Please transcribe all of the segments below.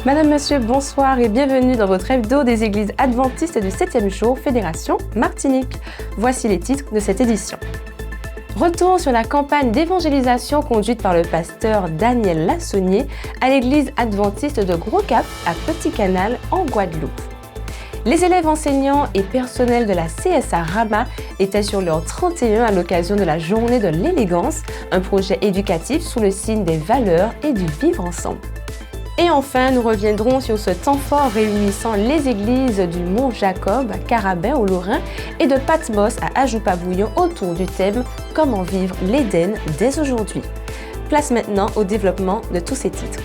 Madame, Monsieur, bonsoir et bienvenue dans votre hebdo des églises adventistes du 7e jour, Fédération Martinique. Voici les titres de cette édition. Retour sur la campagne d'évangélisation conduite par le pasteur Daniel Lassonnier à l'église adventiste de Gros-Cap à Petit Canal en Guadeloupe. Les élèves enseignants et personnels de la CSA Rama étaient sur leur 31 à l'occasion de la Journée de l'élégance, un projet éducatif sous le signe des valeurs et du vivre ensemble. Et enfin, nous reviendrons sur ce temps fort réunissant les églises du Mont Jacob à Carabin au Lorrain et de Patmos à Ajoupa-Bouillon autour du thème « Comment vivre l'Éden dès aujourd'hui ». Place maintenant au développement de tous ces titres.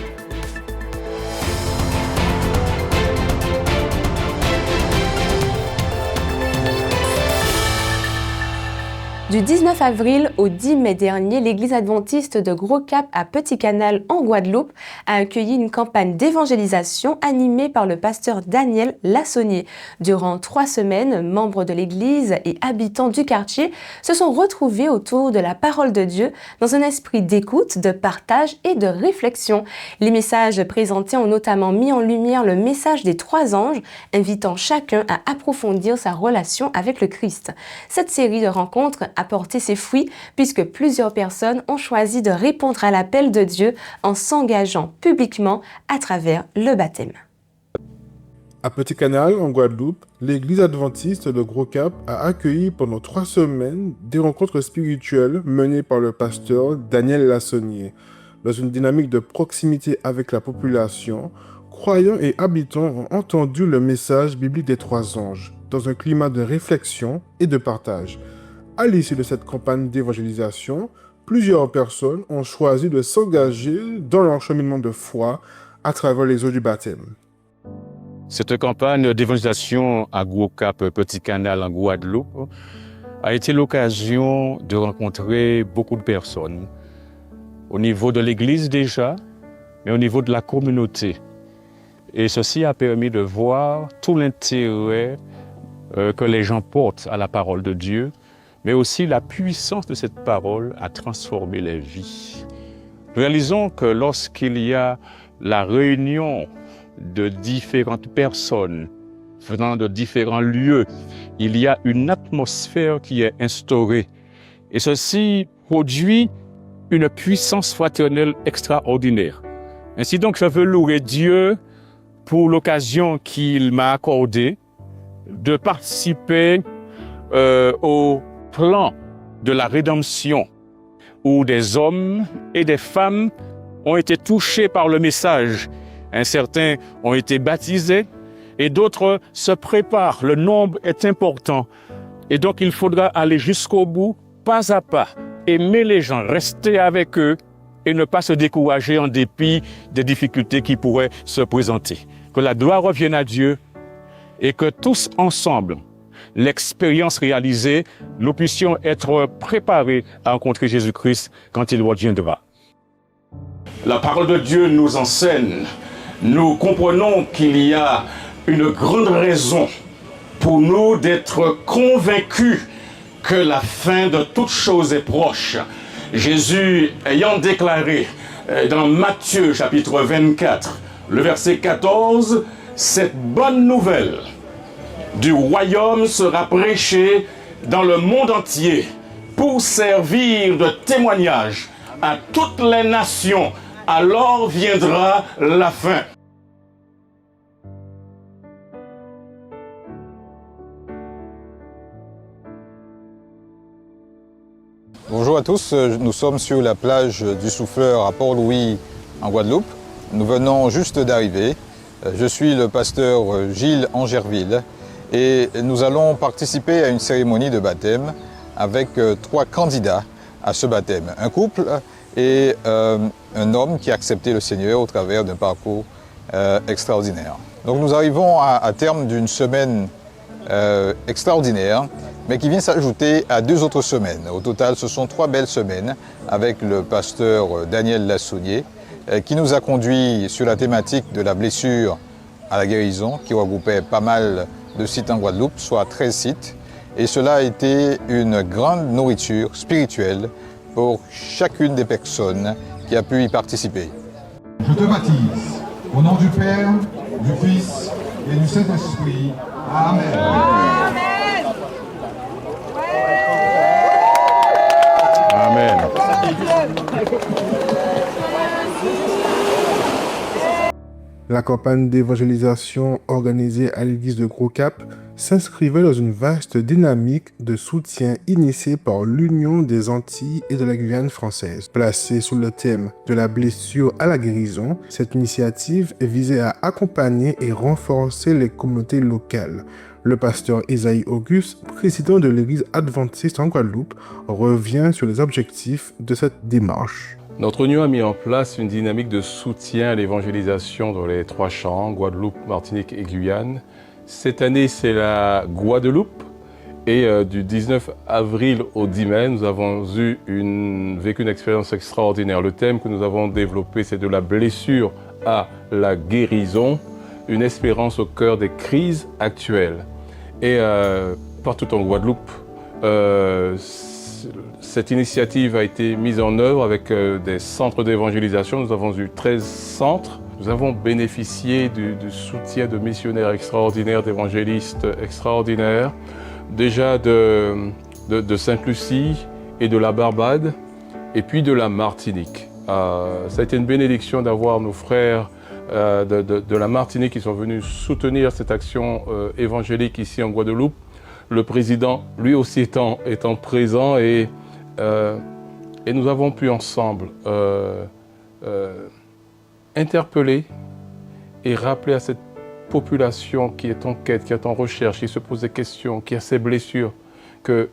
Du 19 avril au 10 mai dernier, l'église adventiste de Gros-Cap à Petit Canal en Guadeloupe a accueilli une campagne d'évangélisation animée par le pasteur Daniel Lassonnier. Durant 3 semaines, membres de l'église et habitants du quartier se sont retrouvés autour de la parole de Dieu dans un esprit d'écoute, de partage et de réflexion. Les messages présentés ont notamment mis en lumière le message des 3 anges, invitant chacun à approfondir sa relation avec le Christ. Cette série de rencontres a porté ses fruits puisque plusieurs personnes ont choisi de répondre à l'appel de Dieu en s'engageant publiquement à travers le baptême. À Petit Canal, en Guadeloupe, l'église adventiste de Gros-Cap a accueilli pendant 3 semaines des rencontres spirituelles menées par le pasteur Daniel Lassonnier. Dans une dynamique de proximité avec la population, croyants et habitants ont entendu le message biblique des 3 anges, dans un climat de réflexion et de partage. À l'issue de cette campagne d'évangélisation, plusieurs personnes ont choisi de s'engager dans leur cheminement de foi à travers les eaux du baptême. Cette campagne d'évangélisation à Gros-Cap, Petit Canal en Guadeloupe, a été l'occasion de rencontrer beaucoup de personnes, au niveau de l'Église déjà, mais au niveau de la communauté. Et ceci a permis de voir tout l'intérêt que les gens portent à la parole de Dieu, mais aussi la puissance de cette parole à transformer les vies. Nous réalisons que lorsqu'il y a la réunion de différentes personnes venant de différents lieux, il y a une atmosphère qui est instaurée. Et ceci produit une puissance fraternelle extraordinaire. Ainsi donc, je veux louer Dieu pour l'occasion qu'il m'a accordée de participer au plan de la rédemption, où des hommes et des femmes ont été touchés par le message. Certains ont été baptisés et d'autres se préparent. Le nombre est important. Et donc il faudra aller jusqu'au bout, pas à pas, aimer les gens, rester avec eux et ne pas se décourager en dépit des difficultés qui pourraient se présenter. Que la gloire revienne à Dieu et que tous ensemble, l'expérience réalisée, nous puissions être préparés à rencontrer Jésus-Christ quand il reviendra. La parole de Dieu nous enseigne. Nous comprenons qu'il y a une grande raison pour nous d'être convaincus que la fin de toute chose est proche. Jésus ayant déclaré dans Matthieu chapitre 24, le verset 14, cette bonne nouvelle du royaume sera prêché dans le monde entier pour servir de témoignage à toutes les nations. Alors viendra la fin. Bonjour à tous, nous sommes sur la plage du Souffleur à Port-Louis en Guadeloupe. Nous venons juste d'arriver. Je suis le pasteur Gilles Angerville et nous allons participer à une cérémonie de baptême avec 3 candidats à ce baptême. Un couple et un homme qui a accepté le Seigneur au travers d'un parcours extraordinaire. Donc nous arrivons à terme d'une semaine extraordinaire, mais qui vient s'ajouter à 2 autres semaines. Au total, ce sont 3 belles semaines avec le pasteur Daniel Lassonnier, qui nous a conduits sur la thématique de la blessure à la guérison, qui regroupait pas mal de sites en Guadeloupe, soit 13 sites. Et cela a été une grande nourriture spirituelle pour chacune des personnes qui a pu y participer. Je te baptise Au nom du Père, du Fils et du Saint-Esprit. Amen. Amen. La campagne d'évangélisation organisée à l'église de Gros Cap s'inscrivait dans une vaste dynamique de soutien initiée par l'Union des Antilles et de la Guyane française. Placée sous le thème de la blessure à la guérison, cette initiative visait à accompagner et renforcer les communautés locales. Le pasteur Esaïe Auguste, président de l'église adventiste en Guadeloupe, revient sur les objectifs de cette démarche. Notre union a mis en place une dynamique de soutien à l'évangélisation dans les 3 champs, Guadeloupe, Martinique et Guyane. Cette année, c'est la Guadeloupe et du 19 avril au 10 mai, nous avons vécu une expérience extraordinaire. Le thème que nous avons développé, c'est de la blessure à la guérison, une espérance au cœur des crises actuelles. Et partout en Guadeloupe, cette initiative a été mise en œuvre avec des centres d'évangélisation. Nous avons eu 13 centres. Nous avons bénéficié du soutien de missionnaires extraordinaires, d'évangélistes extraordinaires, déjà de Sainte-Lucie et de la Barbade, et puis de la Martinique. Ça a été une bénédiction d'avoir nos frères de la Martinique qui sont venus soutenir cette action évangélique ici en Guadeloupe. Le président, lui aussi, étant présent et nous avons pu ensemble interpeller et rappeler à cette population qui est en quête, qui est en recherche, qui se pose des questions, qui a ses blessures, que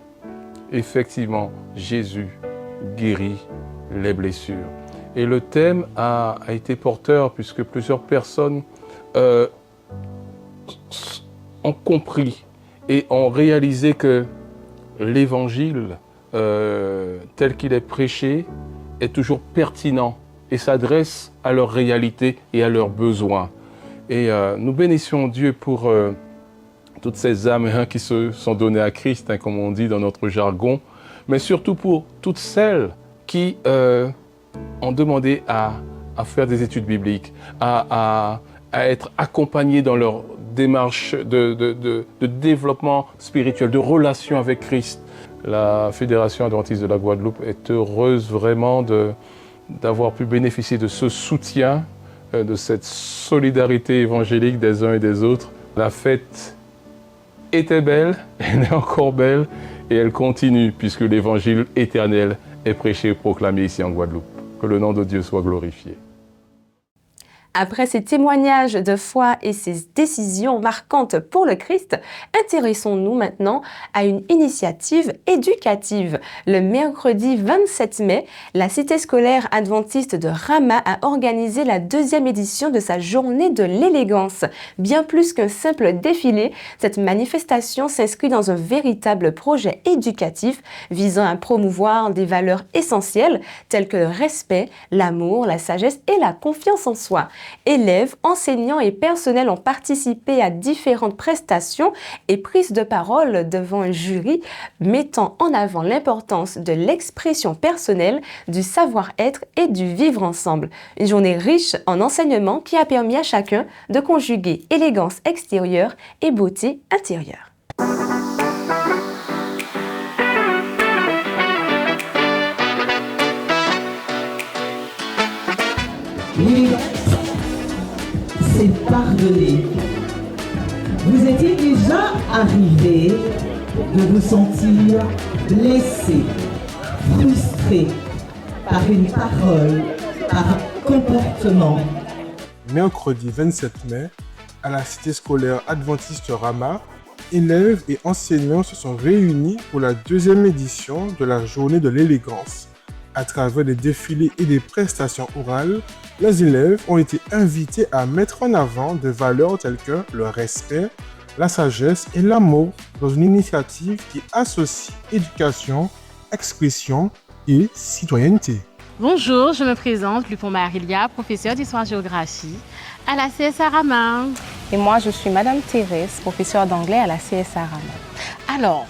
effectivement Jésus guérit les blessures. Et le thème a été porteur puisque plusieurs personnes ont compris et ont réalisé que l'évangile tel qu'il est prêché est toujours pertinent et s'adresse à leur réalité et à leurs besoins. Et nous bénissons Dieu pour toutes ces âmes qui se sont données à Christ, comme on dit dans notre jargon, mais surtout pour toutes celles qui ont demandé à faire des études bibliques, à être accompagnées dans leur démarche de développement spirituel, de relation avec Christ. La Fédération adventiste de la Guadeloupe est heureuse vraiment d'avoir pu bénéficier de ce soutien, de cette solidarité évangélique des uns et des autres. La fête était belle, elle est encore belle et elle continue puisque l'évangile éternel est prêché et proclamé ici en Guadeloupe. Que le nom de Dieu soit glorifié. Après ces témoignages de foi et ces décisions marquantes pour le Christ, intéressons-nous maintenant à une initiative éducative. Le mercredi 27 mai, la Cité scolaire adventiste de Rama a organisé la 2e édition de sa journée de l'élégance. Bien plus qu'un simple défilé, cette manifestation s'inscrit dans un véritable projet éducatif visant à promouvoir des valeurs essentielles telles que le respect, l'amour, la sagesse et la confiance en soi. Élèves, enseignants et personnels ont participé à différentes prestations et prises de parole devant un jury mettant en avant l'importance de l'expression personnelle, du savoir-être et du vivre ensemble. Une journée riche en enseignements qui a permis à chacun de conjuguer élégance extérieure et beauté intérieure. C'est pardonner. Vous est-il déjà arrivé de vous sentir blessé, frustré par une parole, par un comportement? Mercredi 27 mai, à la Cité scolaire adventiste Rama, élèves et enseignants se sont réunis pour la 2e édition de la journée de l'élégance. À travers des défilés et des prestations orales, les élèves ont été invités à mettre en avant des valeurs telles que le respect, la sagesse et l'amour dans une initiative qui associe éducation, expression et citoyenneté. Bonjour, je me présente, Lupon Marilia, professeure d'histoire-géographie à la CSA Rama. Et moi, je suis Madame Thérèse, professeure d'anglais à la CSA Rama. Alors,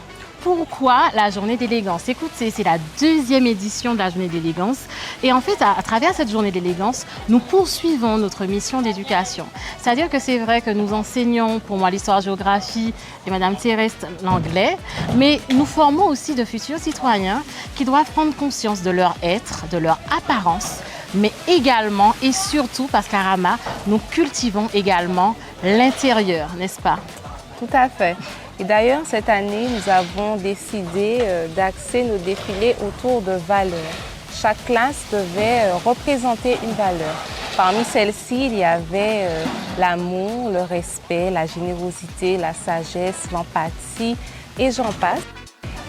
pourquoi la journée d'élégance? Écoutez, c'est la 2e édition de la journée d'élégance. Et en fait, à travers cette journée d'élégance, nous poursuivons notre mission d'éducation. C'est-à-dire que c'est vrai que nous enseignons, pour moi, l'histoire-géographie et Madame Thérèse l'anglais, mais nous formons aussi de futurs citoyens qui doivent prendre conscience de leur être, de leur apparence, mais également et surtout, parce qu'à Rama, nous cultivons également l'intérieur, n'est-ce pas? Tout à fait. Et d'ailleurs, cette année, nous avons décidé d'axer nos défilés autour de valeurs. Chaque classe devait représenter une valeur. Parmi celles-ci, il y avait l'amour, le respect, la générosité, la sagesse, l'empathie et j'en passe.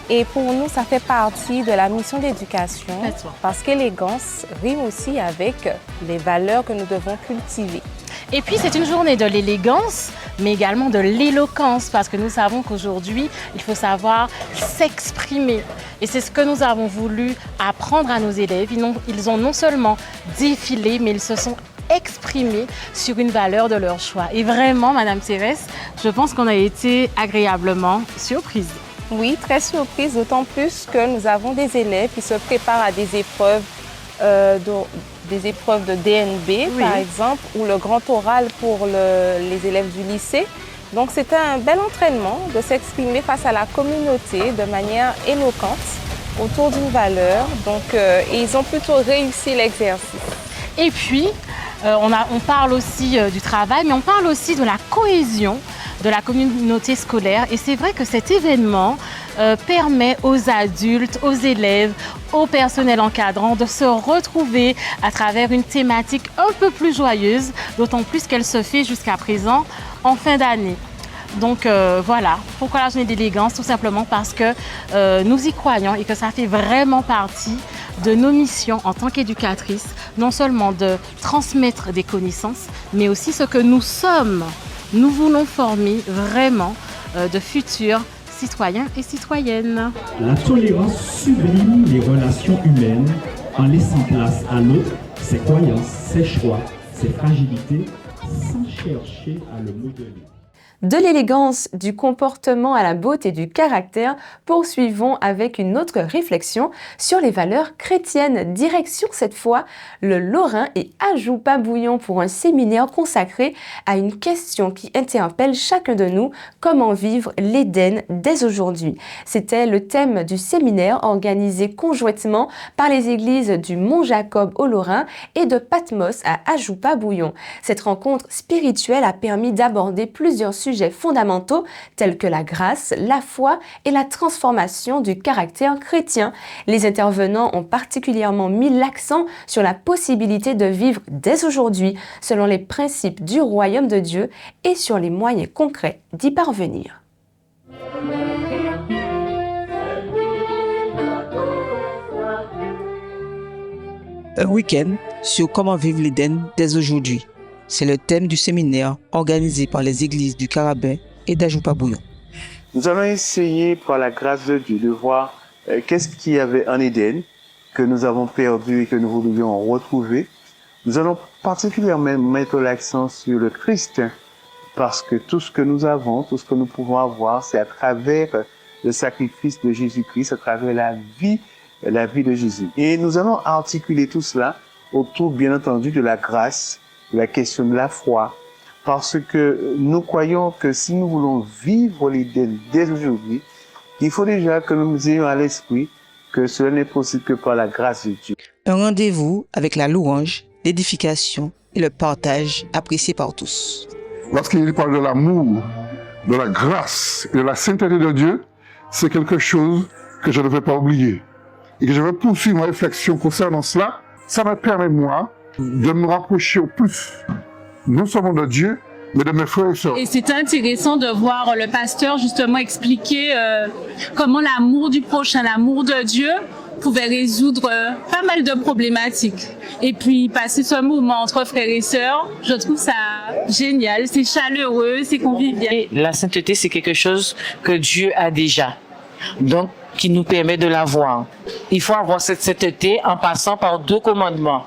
Et pour nous, ça fait partie de la mission d'éducation parce qu'élégance rime aussi avec les valeurs que nous devons cultiver. Et puis, c'est une journée de l'élégance, mais également de l'éloquence, parce que nous savons qu'aujourd'hui, il faut savoir s'exprimer. Et c'est ce que nous avons voulu apprendre à nos élèves. Ils ont non seulement défilé, mais ils se sont exprimés sur une valeur de leur choix. Et vraiment, Madame Thérèse, je pense qu'on a été agréablement surprise. Oui, très surprise, d'autant plus que nous avons des élèves qui se préparent à des épreuves de DNB, par exemple, ou le grand oral pour les élèves du lycée. Donc, c'était un bel entraînement de s'exprimer face à la communauté de manière éloquente autour d'une valeur. Donc, et ils ont plutôt réussi l'exercice. Et puis, on parle aussi du travail, mais on parle aussi de la cohésion de la communauté scolaire. Et c'est vrai que cet événement permet aux adultes, aux élèves, au personnel encadrant de se retrouver à travers une thématique un peu plus joyeuse, d'autant plus qu'elle se fait jusqu'à présent en fin d'année. Donc voilà, pourquoi la journée d'élégance? Tout simplement parce que nous y croyons et que ça fait vraiment partie de nos missions en tant qu'éducatrices, non seulement de transmettre des connaissances, mais aussi ce que nous sommes. Nous voulons former vraiment de futurs citoyens et citoyennes. La tolérance sublime les relations humaines en laissant place à l'autre, ses croyances, ses choix, ses fragilités, sans chercher à le modeler. De l'élégance, du comportement à la beauté du caractère, poursuivons avec une autre réflexion sur les valeurs chrétiennes. Direction cette fois le Lorrain et Ajoupa-Bouillon pour un séminaire consacré à une question qui interpelle chacun de nous, comment vivre l'Éden dès aujourd'hui. C'était le thème du séminaire organisé conjointement par les églises du Mont-Jacob au Lorrain et de Patmos à Ajoupa-Bouillon. Cette rencontre spirituelle a permis d'aborder plusieurs sujets fondamentaux tels que la grâce, la foi et la transformation du caractère chrétien. Les intervenants ont particulièrement mis l'accent sur la possibilité de vivre dès aujourd'hui selon les principes du royaume de Dieu et sur les moyens concrets d'y parvenir. Un week-end sur comment vivre l'Éden dès aujourd'hui. C'est le thème du séminaire organisé par les églises du Carabin et d'Ajoupa-Bouillon. Nous allons essayer, par la grâce de Dieu, de voir qu'est-ce qu'il y avait en Éden, que nous avons perdu et que nous voudrions retrouver. Nous allons particulièrement mettre l'accent sur le Christ, parce que tout ce que nous avons, tout ce que nous pouvons avoir, c'est à travers le sacrifice de Jésus-Christ, à travers la vie de Jésus. Et nous allons articuler tout cela autour, bien entendu, de la grâce, la question de la foi, parce que nous croyons que si nous voulons vivre l'Éden dès aujourd'hui, il faut déjà que nous ayons à l'esprit que cela n'est possible que par la grâce de Dieu. Un rendez-vous avec la louange, l'édification et le partage apprécié par tous. Lorsqu'il parle de l'amour, de la grâce et de la sainteté de Dieu, c'est quelque chose que je ne vais pas oublier. Et que je vais poursuivre ma réflexion concernant cela. Ça me permet, moi, de me rapprocher au plus, non seulement de Dieu, mais de mes frères et sœurs. Et c'était intéressant de voir le pasteur justement expliquer comment l'amour du prochain, l'amour de Dieu pouvait résoudre pas mal de problématiques. Et puis passer ce moment entre frères et sœurs, je trouve ça génial, c'est chaleureux, c'est convivial. Et la sainteté, c'est quelque chose que Dieu a déjà, donc qui nous permet de l'avoir. Il faut avoir cette sainteté en passant par 2 commandements.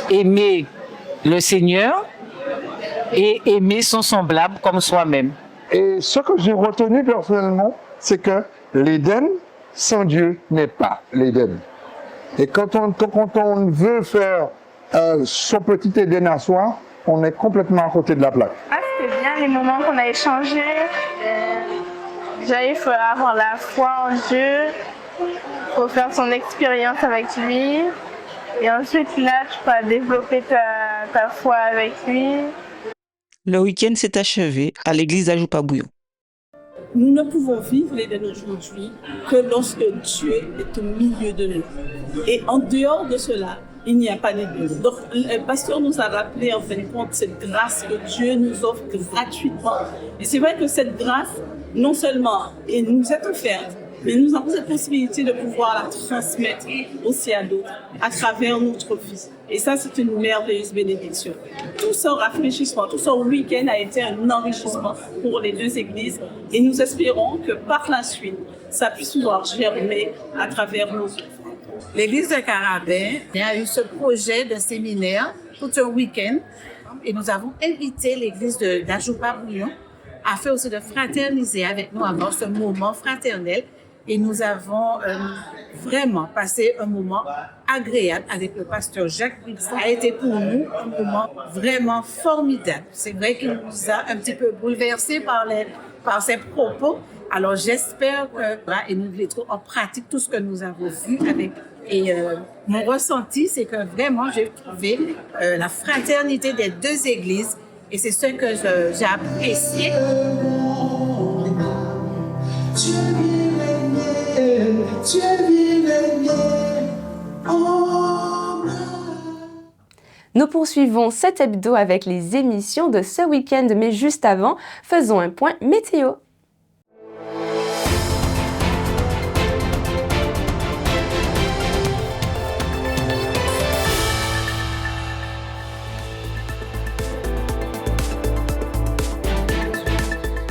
Aimer le Seigneur et aimer son semblable comme soi-même. Et ce que j'ai retenu personnellement, c'est que l'Éden, sans Dieu, n'est pas l'Éden. Et quand on veut faire son petit Éden à soi, on est complètement à côté de la plaque. Ah, c'était bien les moments qu'on a échangés. Déjà, il faut avoir la foi en Dieu, il faut faire son expérience avec lui. Et ensuite, là, tu vas développer ta foi avec lui. Le week-end s'est achevé à l'église d'Ajoupa-Bouillon. Nous ne pouvons vivre l'Éden aujourd'hui que lorsque Dieu est au milieu de nous. Et en dehors de cela, il n'y a pas d'Éden. Donc, le pasteur nous a rappelé, en fin de compte, cette grâce que Dieu nous offre gratuitement. Et c'est vrai que cette grâce, non seulement elle nous est offerte, mais nous avons cette possibilité de pouvoir la transmettre aussi à d'autres à travers notre vie. Et ça, c'est une merveilleuse bénédiction. Tout ce rafraîchissement, tout ce week-end a été un enrichissement pour les deux églises. Et nous espérons que par la suite, ça puisse pouvoir germer à travers nos œuvres. L'église de Carabin a eu ce projet de séminaire tout un week-end. Et nous avons invité l'église d'Ajoupa-Bouillon à faire aussi de fraterniser avec nous, avoir ce moment fraternel. Et nous avons vraiment passé un moment agréable avec le pasteur Jacques. Ça a été pour nous un moment vraiment formidable. C'est vrai qu'il nous a un petit peu bouleversés par ses propos. Alors j'espère que nous mettrons en pratique tout ce que nous avons vu avec. Et mon ressenti, c'est que vraiment j'ai trouvé la fraternité des deux églises. Et c'est ce que j'ai apprécié. Nous poursuivons cet hebdo avec les émissions de ce week-end, mais juste avant, faisons un point météo.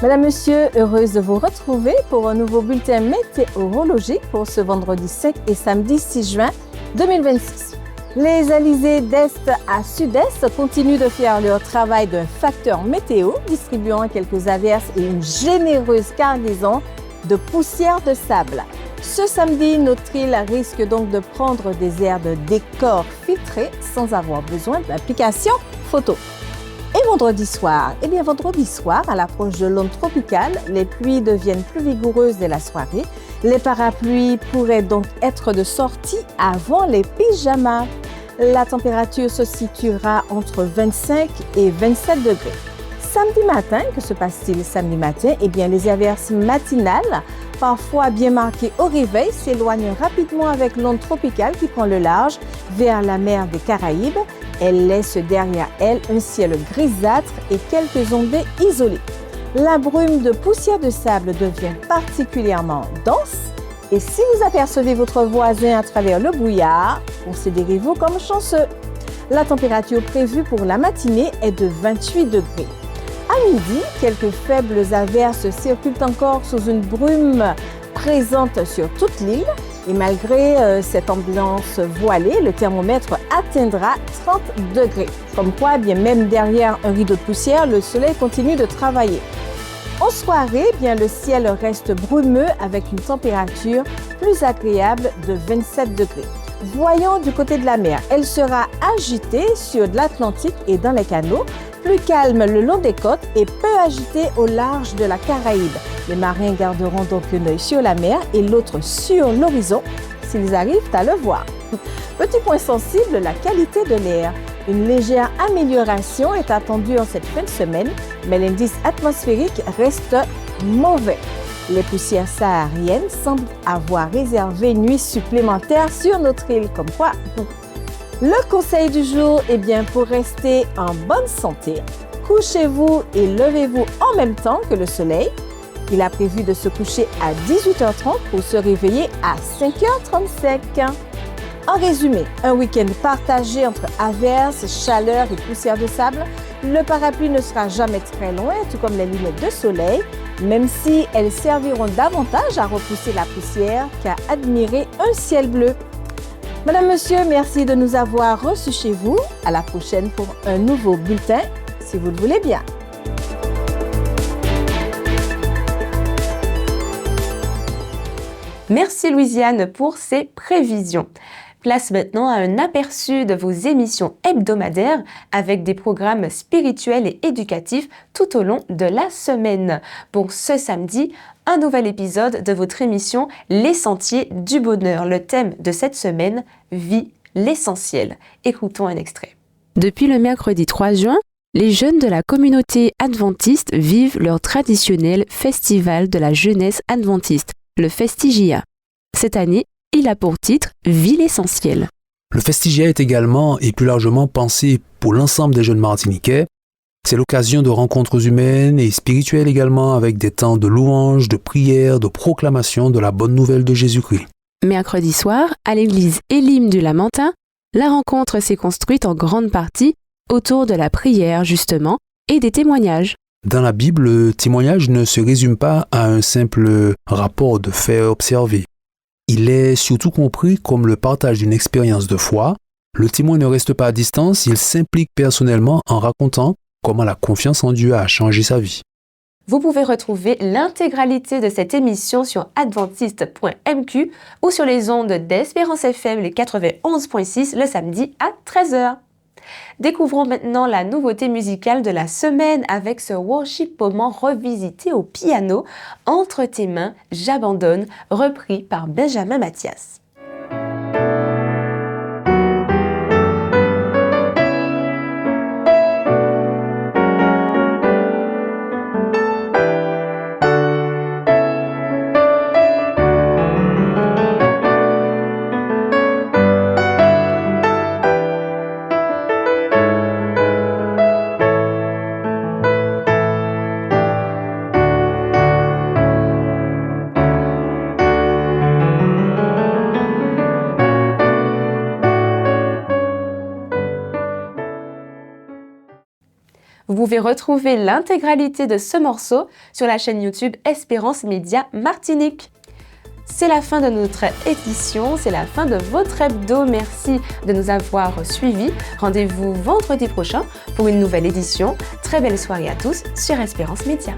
Mesdames, Messieurs, heureuse de vous retrouver pour un nouveau bulletin météorologique pour ce vendredi 5 et samedi 6 juin 2026. Les alizés d'est à sud-est continuent de faire leur travail d'un facteur météo, distribuant quelques averses et une généreuse cargaison de poussière de sable. Ce samedi, notre île risque donc de prendre des airs de décor filtrés sans avoir besoin d'application photo. Et vendredi soir, à l'approche de l'onde tropicale, les pluies deviennent plus vigoureuses dès la soirée. Les parapluies pourraient donc être de sortie avant les pyjamas. La température se situera entre 25 et 27 degrés. Samedi matin, que se passe-t-il samedi matin? Eh bien, les averses matinales, parfois bien marquées au réveil, s'éloignent rapidement avec l'onde tropicale qui prend le large vers la mer des Caraïbes. Elle laisse derrière elle un ciel grisâtre et quelques ondées isolées. La brume de poussière de sable devient particulièrement dense et si vous apercevez votre voisin à travers le brouillard, considérez-vous comme chanceux. La température prévue pour la matinée est de 28 degrés. À midi, quelques faibles averses circulent encore sous une brume présente sur toute l'île. Et malgré cette ambiance voilée, le thermomètre atteindra 30 degrés. Comme quoi, bien même derrière un rideau de poussière, le soleil continue de travailler. En soirée, bien le ciel reste brumeux avec une température plus agréable de 27 degrés. Voyons du côté de la mer, elle sera agitée sur de l'Atlantique et dans les canaux, plus calme le long des côtes et peu agitée au large de la Caraïbe. Les marins garderont donc un œil sur la mer et l'autre sur l'horizon s'ils arrivent à le voir. Petit point sensible, la qualité de l'air. Une légère amélioration est attendue en cette fin de semaine, mais l'indice atmosphérique reste mauvais. Les poussières sahariennes semblent avoir réservé une nuit supplémentaire sur notre île, comme quoi. Le conseil du jour, bien pour rester en bonne santé, couchez-vous et levez-vous en même temps que le soleil. Il a prévu de se coucher à 18h30 pour se réveiller à 5h35. En résumé, un week-end partagé entre averses, chaleur et poussière de sable. Le parapluie ne sera jamais très loin, tout comme les lunettes de soleil, même si elles serviront davantage à repousser la poussière qu'à admirer un ciel bleu. Madame, Monsieur, merci de nous avoir reçus chez vous. À la prochaine pour un nouveau bulletin, si vous le voulez bien. Merci Louisiane pour ces prévisions. Place maintenant à un aperçu de vos émissions hebdomadaires avec des programmes spirituels et éducatifs tout au long de la semaine. Pour ce samedi, un nouvel épisode de votre émission Les Sentiers du Bonheur. Le thème de cette semaine, Vie, l'essentiel. Écoutons un extrait. Depuis le mercredi 3 juin, les jeunes de la communauté adventiste vivent leur traditionnel festival de la jeunesse adventiste, le Festigia. Cette année, il a pour titre « Vie l'essentiel ». Le Festigia est également et plus largement pensé pour l'ensemble des jeunes martiniquais. C'est l'occasion de rencontres humaines et spirituelles également avec des temps de louange, de prière, de proclamation de la bonne nouvelle de Jésus-Christ. Mercredi soir, à l'église Élim du Lamentin, la rencontre s'est construite en grande partie autour de la prière justement et des témoignages. Dans la Bible, le témoignage ne se résume pas à un simple rapport de faits observés. Il est surtout compris comme le partage d'une expérience de foi. Le témoin ne reste pas à distance, il s'implique personnellement en racontant comment la confiance en Dieu a changé sa vie. Vous pouvez retrouver l'intégralité de cette émission sur adventiste.mq ou sur les ondes d'Espérance FM les 91.6 le samedi à 13h. Découvrons maintenant la nouveauté musicale de la semaine avec ce worship moment revisité au piano, Entre tes mains, j'abandonne, repris par Benjamin Mathias. Vous pouvez retrouver l'intégralité de ce morceau sur la chaîne YouTube Espérance Média Martinique. C'est la fin de notre édition, c'est la fin de votre hebdo. Merci de nous avoir suivis. Rendez-vous vendredi prochain pour une nouvelle édition. Très belle soirée à tous sur Espérance Média.